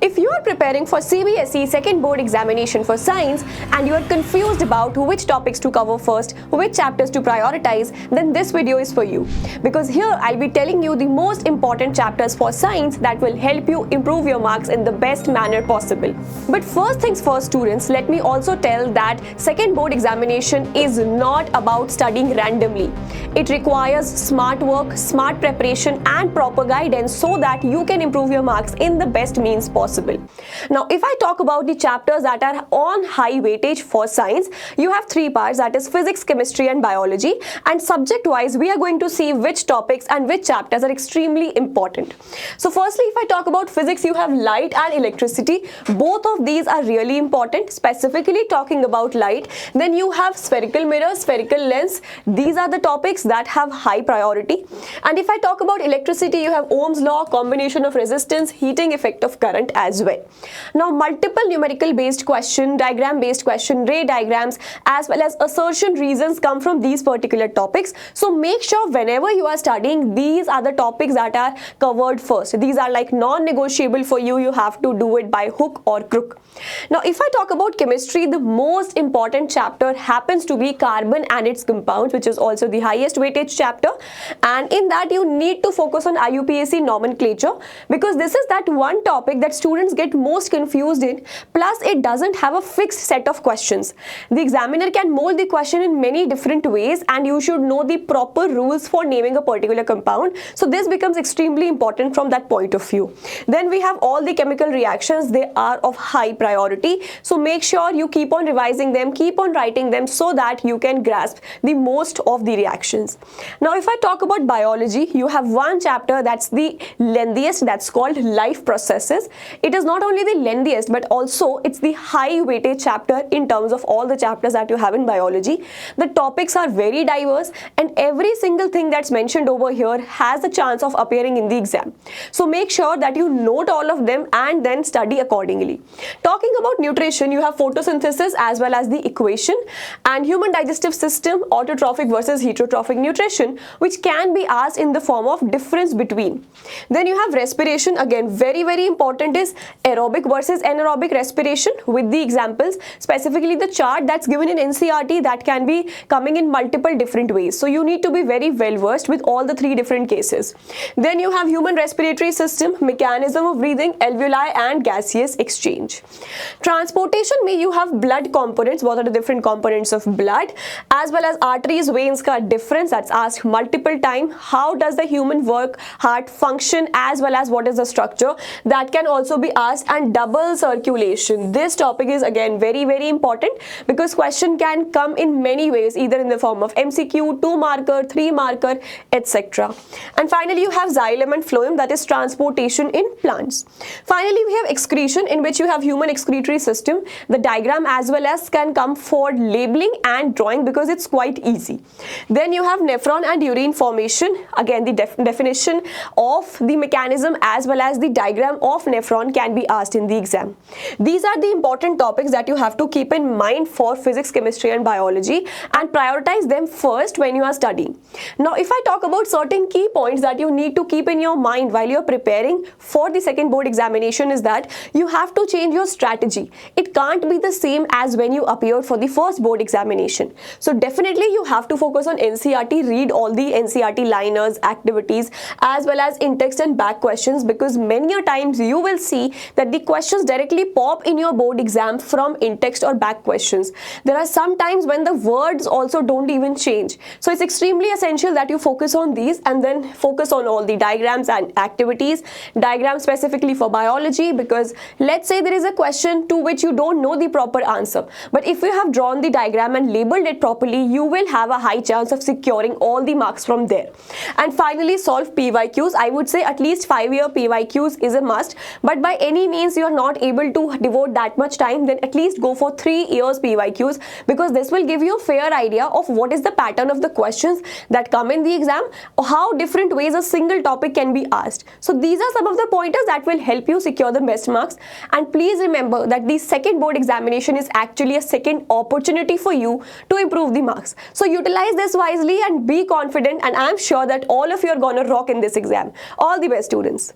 If you are preparing for CBSE second board examination for science and you are confused about which topics to cover first, which chapters to prioritize, then this video is for you. Because here I'll be telling you the most important chapters for science that will help you improve your marks in the best manner possible. But first things first, students, let me also tell that second board examination is not about studying randomly. It requires smart work, smart preparation and proper guidance so that you can improve your marks in the best means possible. Now, if I talk about the chapters that are on high weightage for science, you have three parts, that is physics, chemistry and biology, and subject wise we are going to see which topics and which chapters are extremely important. So firstly, if I talk about physics, you have light and electricity. Both of these are really important. Specifically talking about light, then you have spherical mirror, spherical lens. These are the topics that have high priority. And if I talk about electricity, you have Ohm's law, combination of resistance, heating effect of current as well. Now, multiple numerical based question, diagram based question, ray diagrams as well as assertion reasons come from these particular topics. So make sure whenever you are studying, these are the topics that are covered first. These are like non-negotiable for you. You have to do it by hook or crook. Now, if I talk about chemistry, the most important chapter happens to be carbon and its compounds, which is also the highest weightage chapter. And in that you need to focus on IUPAC nomenclature, because this is that one topic that students get most confused in, plus it doesn't have a fixed set of questions. The examiner can mold the question in many different ways and you should know the proper rules for naming a particular compound. So this becomes extremely important from that point of view. Then we have all the chemical reactions. They are of high priority. So make sure you keep on revising them, keep on writing them so that you can grasp the most of the reactions. Now, if I talk about biology, you have one chapter that's the lengthiest, that's called life processes. It is not only the lengthiest but also it's the high weightage chapter in terms of all the chapters that you have in biology. The topics are very diverse and every single thing that's mentioned over here has a chance of appearing in the exam. So make sure that you note all of them and then study accordingly. Talking about nutrition, you have photosynthesis as well as the equation, and human digestive system, autotrophic versus heterotrophic nutrition, which can be asked in the form of difference between. Then you have respiration. Again, very important is aerobic versus anaerobic respiration with the examples, specifically the chart that's given in NCERT that can be coming in multiple different ways. So you need to be very well versed with all the three different cases. Then you have human respiratory system, mechanism of breathing, alveoli and gaseous exchange. Transportation में you have blood components. What are the different components of blood, as well as arteries, veins का difference, that's asked multiple times. How does the human heart function, as well as what is the structure, that can also be asked. And double circulation, this topic is again very important because question can come in many ways, either in the form of MCQ, 2 marker, 3 marker, etc. And finally you have xylem and phloem, that is transportation in plants. Finally we have excretion, in which you have human excretory system. The diagram as well as can come for labeling and drawing because it's quite easy. Then you have nephron and urine formation. Again, the definition of the mechanism as well as the diagram of nephron can be asked in the exam. These are the important topics that you have to keep in mind for physics, chemistry and biology, and prioritize them first when you are studying. Now, if I talk about certain key points that you need to keep in your mind while you're preparing for the second board examination, is that you have to change your strategy. It can't be the same as when you appeared for the first board examination. So definitely you have to focus on NCERT, read all the NCERT liners, activities as well as in-text and back questions, because many a times you will see that the questions directly pop in your board exam from in-text or back questions. There are some times when the words also don't even change. So it's extremely essential that you focus on these and then focus on all the diagrams and activities. Diagrams specifically for biology, because let's say there is a question to which you don't know the proper answer, but if you have drawn the diagram and labeled it properly, you will have a high chance of securing all the marks from there. And finally, solve PYQs. I would say at least 5-year PYQs is a must, but by any means you are not able to devote that much time, then at least go for 3 years PYQs, because this will give you a fair idea of what is the pattern of the questions that come in the exam, or how different ways a single topic can be asked. So these are some of the pointers that will help you secure the best marks. And please remember that the second board examination is actually a second opportunity for you to improve the marks. So utilize this wisely and be confident, and I'm sure that all of you are gonna rock in this exam. All the best, students.